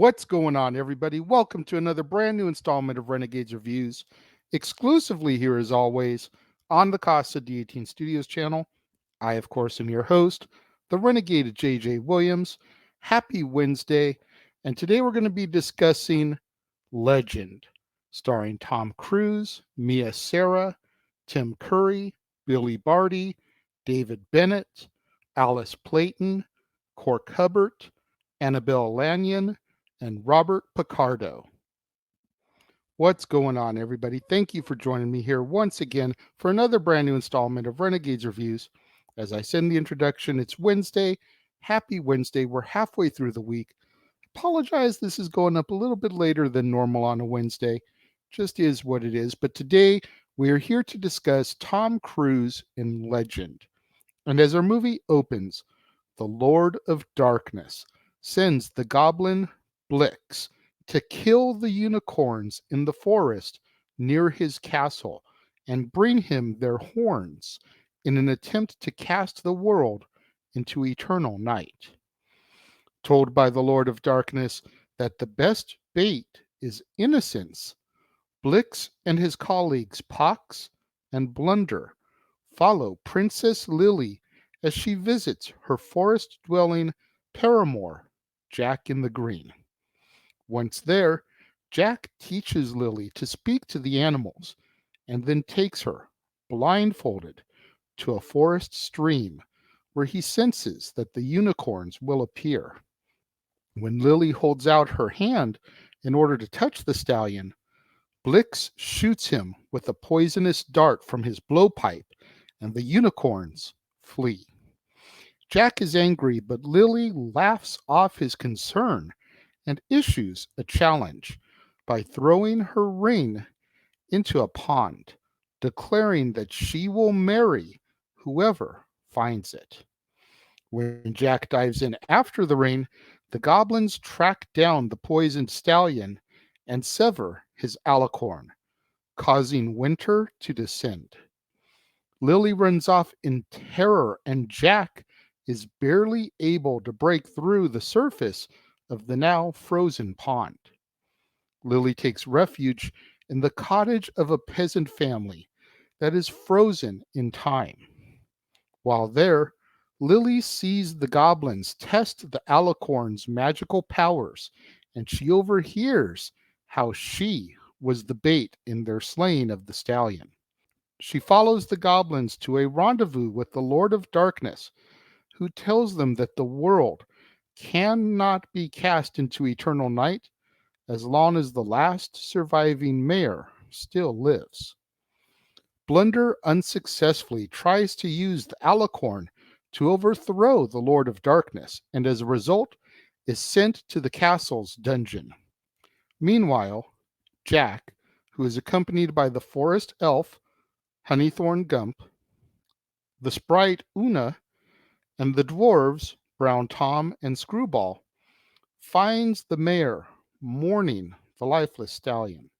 What's going on, everybody? Welcome to another brand new installment of Renegades Reviews, exclusively here as always on the Casa D18 Studios channel. I, of course, am your host, the Renegade JJ Williams. Happy Wednesday, and today we're going to be discussing Legend, starring Tom Cruise, Sara, Tim Curry, Billy Barty, David Bennett, Alice Playton, Cork Hubbard, Annabelle Lanyon, and Robert Picardo. What's going on, everybody? Thank you for joining me here once again for another brand new installment of Renegades Reviews. As I said in the introduction, it's Wednesday. Happy Wednesday. We're halfway through the week. Apologize, this is going up a little bit later than normal on a Wednesday. Just is what it is. But today we are here to discuss Tom Cruise in Legend. And as our movie opens, the Lord of Darkness sends the goblin Blix to kill the unicorns in the forest near his castle and bring him their horns in an attempt to cast the world into eternal night. Told by the Lord of Darkness that the best bait is innocence, Blix and his colleagues Pox and Blunder follow Princess Lily as she visits her forest-dwelling paramour, Jack in the Green. Once there, Jack teaches Lily to speak to the animals and then takes her, blindfolded, to a forest stream where he senses that the unicorns will appear. When Lily holds out her hand in order to touch the stallion, Blix shoots him with a poisonous dart from his blowpipe, and the unicorns flee. Jack is angry, but Lily laughs off his concern and issues a challenge by throwing her ring into a pond, declaring that she will marry whoever finds it. When Jack dives in after the ring, the goblins track down the poisoned stallion and sever his alicorn, causing winter to descend. Lily runs off in terror, and Jack is barely able to break through the surface of the now frozen pond. Lily takes refuge in the cottage of a peasant family that is frozen in time. While there, Lily sees the goblins test the alicorn's magical powers, and she overhears how she was the bait in their slaying of the stallion. She follows the goblins to a rendezvous with the Lord of Darkness, who tells them that the world cannot be cast into eternal night as long as the last surviving mayor still lives. Blunder unsuccessfully tries to use the alicorn to overthrow the Lord of Darkness, and as a result is sent to the castle's dungeon. Meanwhile, Jack, who is accompanied by the forest elf Honeythorn Gump, the sprite Una, and the dwarves Brown Tom and Screwball, finds the mayor mourning the lifeless stallion.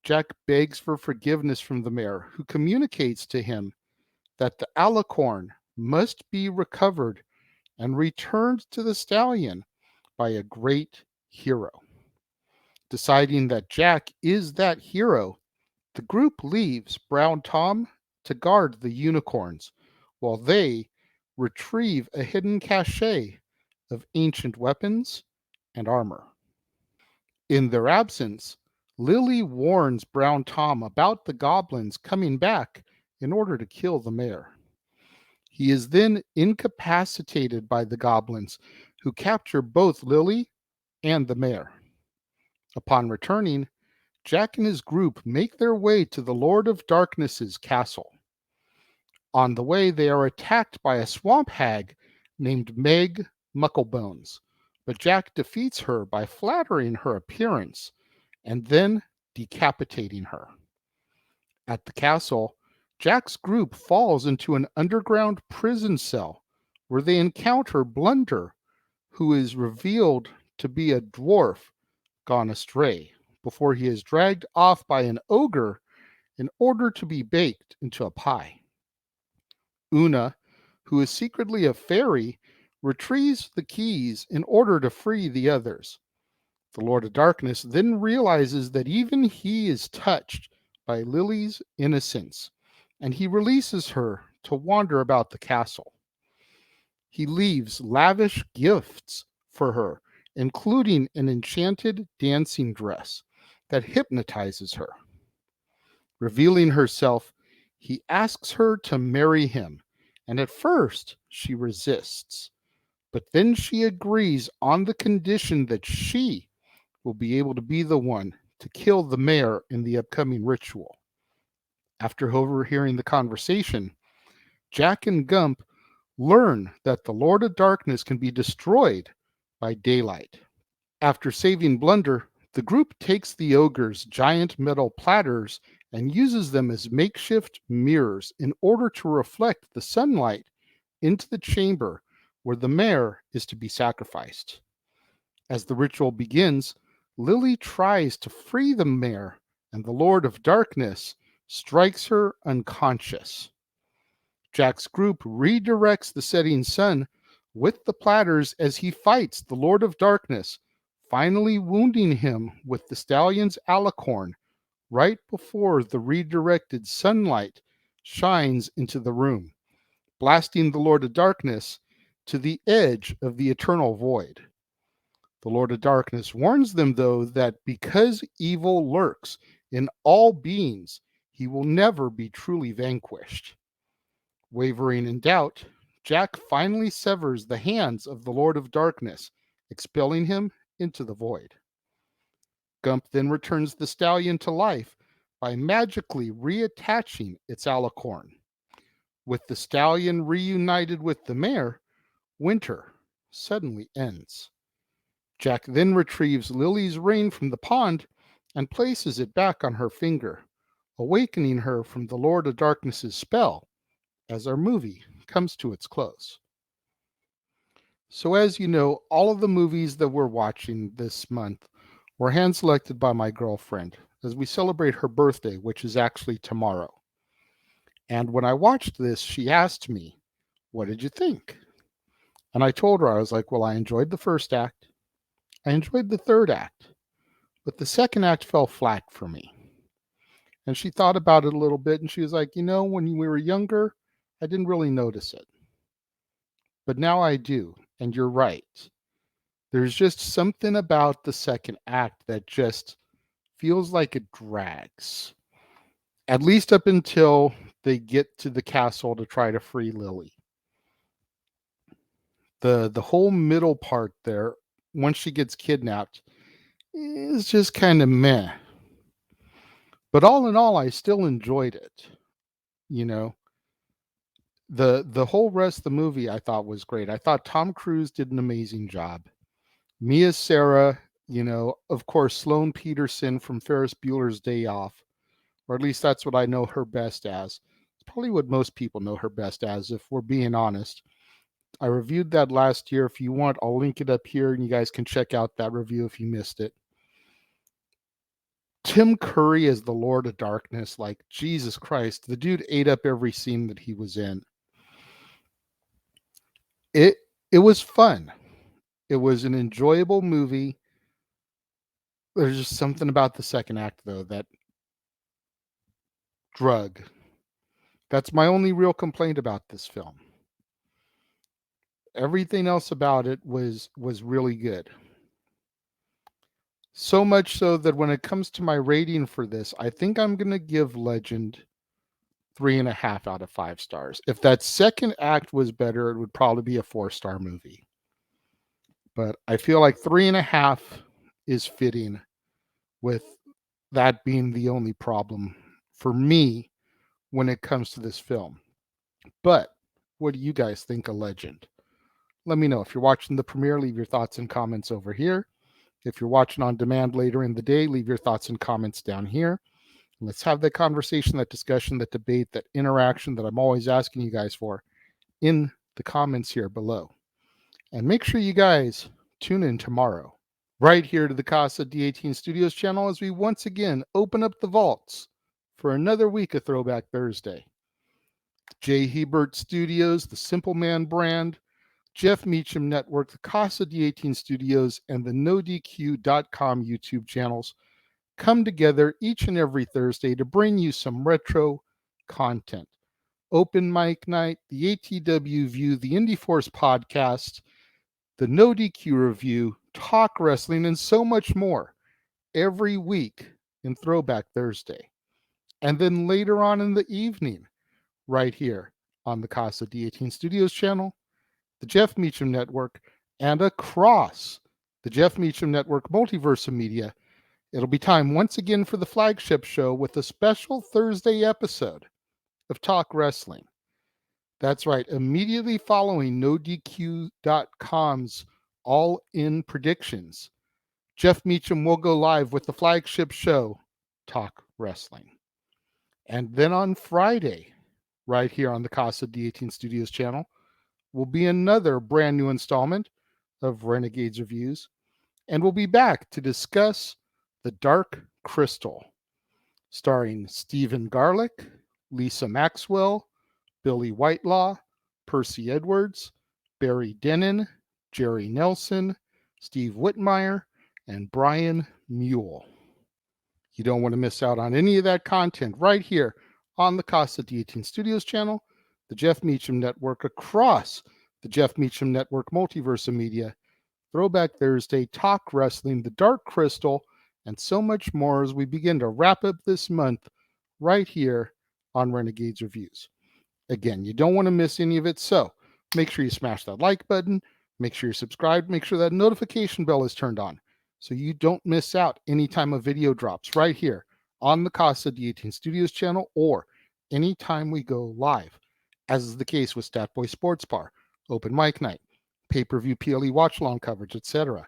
Jack begs for forgiveness from the mayor, who communicates to him that the alicorn must be recovered and returned to the stallion by a great hero. Deciding that Jack is that hero, the group leaves Brown Tom to guard the unicorns while they retrieve a hidden cache of ancient weapons and armor. In their absence, Lily warns Brown Tom about the goblins coming back in order to kill the mayor. He is then incapacitated by the goblins, who capture both Lily and the mayor. Upon returning, Jack and his group make their way to the Lord of Darkness's castle. On the way, they are attacked by a swamp hag named Meg Mucklebones, but Jack defeats her by flattering her appearance and then decapitating her. At the castle, Jack's group falls into an underground prison cell where they encounter Blunder, who is revealed to be a dwarf gone astray before he is dragged off by an ogre in order to be baked into a pie. Una, who is secretly a fairy, retrieves the keys in order to free the others. The Lord of Darkness then realizes that even he is touched by Lily's innocence, and he releases her to wander about the castle. He leaves lavish gifts for her, including an enchanted dancing dress that hypnotizes her. Revealing herself, he asks her to marry him, and at first she resists, but then she agrees on the condition that she will be able to be the one to kill the mayor in the upcoming ritual. After overhearing the conversation, Jack and Gump learn that the Lord of Darkness can be destroyed by daylight. After saving Blunder, the group takes the ogre's giant metal platters and uses them as makeshift mirrors in order to reflect the sunlight into the chamber where the mayor is to be sacrificed. As the ritual begins, Lily tries to free the mayor, and the Lord of Darkness strikes her unconscious. Jack's group redirects the setting sun with the platters as he fights the Lord of Darkness, finally wounding him with the stallion's alicorn right before the redirected sunlight shines into the room, blasting the Lord of Darkness to the edge of the eternal void. The Lord of Darkness warns them, though, that because evil lurks in all beings, he will never be truly vanquished. Wavering in doubt, Jack finally severs the hands of the Lord of Darkness, expelling him into the void. Gump then returns the stallion to life by magically reattaching its alicorn. With the stallion reunited with the mare, winter suddenly ends. Jack then retrieves Lily's rein from the pond and places it back on her finger, awakening her from the Lord of Darkness's spell as our movie comes to its close. So, as you know, all of the movies that we're watching this month were hand selected by my girlfriend as we celebrate her birthday, which is actually tomorrow. And when I watched this, she asked me, "What did you think?" And I told her, I was like, "Well, I enjoyed the first act, I enjoyed the third act, but the second act fell flat for me." And she thought about it a little bit and she was like, "When we were younger, I didn't really notice it. But now I do. And you're right. There's just something about the second act that just feels like it drags. At least up until they get to the castle to try to free Lily. The whole middle part there, once she gets kidnapped, is just kind of meh. But all in all, I still enjoyed it. You know, the whole rest of the movie I thought was great. I thought Tom Cruise did an amazing job. Mia Sara, of course, Sloane Peterson from Ferris Bueller's Day Off, or at least that's what I know her best as. It's probably what most people know her best as, if we're being honest. I reviewed that last year. If you want, I'll link it up here and you guys can check out that review if you missed it. Tim Curry as the Lord of Darkness, like Jesus Christ, the dude ate up every scene that he was in. It was fun. It was an enjoyable movie. There's just something about the second act, though, that drug. That's my only real complaint about this film. Everything else about it was really good. So much so that when it comes to my rating for this, I think I'm going to give Legend 3.5 out of 5 stars. If that second act was better, it would probably be a 4-star movie. But I feel like 3.5 is fitting, with that being the only problem for me when it comes to this film. But what do you guys think of Legend? Let me know. If you're watching the premiere, leave your thoughts and comments over here. If you're watching on demand later in the day, leave your thoughts and comments down here. Let's have that conversation, that discussion, that debate, that interaction that I'm always asking you guys for in the comments here below. And make sure you guys tune in tomorrow, right here to the Casa D18 Studios channel, as we once again open up the vaults for another week of Throwback Thursday. J. Hebert Studios, the Simple Man brand, Jeff Meacham Network, the Casa D18 Studios, and the NoDQ.com YouTube channels come together each and every Thursday to bring you some retro content. Open Mic Night, the ATW View, the Indie Force Podcast, the No DQ Review, Talk Wrestling, and so much more every week in Throwback Thursday. And then later on in the evening, right here on the Casa D18 Studios channel, the Jeff Meacham Network, and across the Jeff Meacham Network multiverse of media, it'll be time once again for the flagship show with a special Thursday episode of Talk Wrestling. That's right, immediately following NoDQ.com's all-in predictions, Jeff Meacham will go live with the flagship show, Talk Wrestling. And then on Friday, right here on the Casa D18 Studios channel, will be another brand new installment of Renegades Reviews, and we'll be back to discuss The Dark Crystal, starring Stephen Garlick, Lisa Maxwell, Billy Whitelaw, Percy Edwards, Barry Denon, Jerry Nelson, Steve Whitmire, and Brian Mule. You don't want to miss out on any of that content right here on the Casa D18 Studios channel, the Jeff Meacham Network, across the Jeff Meacham Network multiverse of media, Throwback Thursday, Talk Wrestling, The Dark Crystal, and so much more as we begin to wrap up this month right here on Renegades Reviews. Again, you don't want to miss any of it, so make sure you smash that like button, make sure you're subscribed, make sure that notification bell is turned on so you don't miss out anytime a video drops right here on the Casa D18 Studios channel or anytime we go live, as is the case with Statboy Sports Bar, Open Mic Night, pay-per-view PLE watch-along coverage, etc.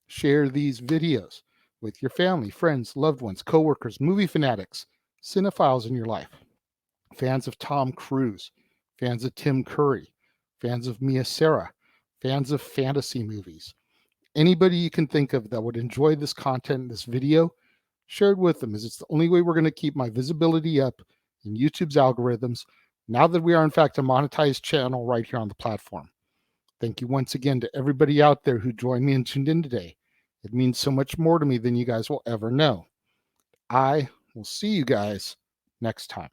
Share these videos with your family, friends, loved ones, coworkers, movie fanatics, cinephiles in your life, fans of Tom Cruise, fans of Tim Curry, fans of Sara, fans of fantasy movies. Anybody you can think of that would enjoy this content, this video, share it with them, as it's the only way we're going to keep my visibility up in YouTube's algorithms now that we are in fact a monetized channel right here on the platform. Thank you once again to everybody out there who joined me and tuned in today. It means so much more to me than you guys will ever know. I will see you guys next time.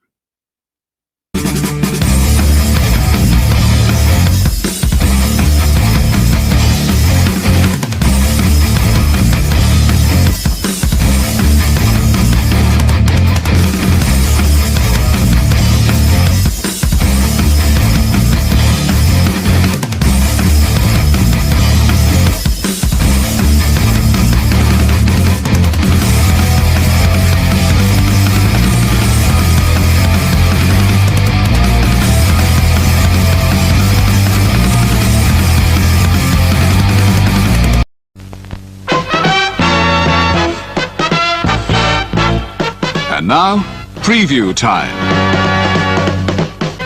And now, preview time.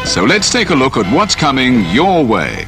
So let's take a look at what's coming your way.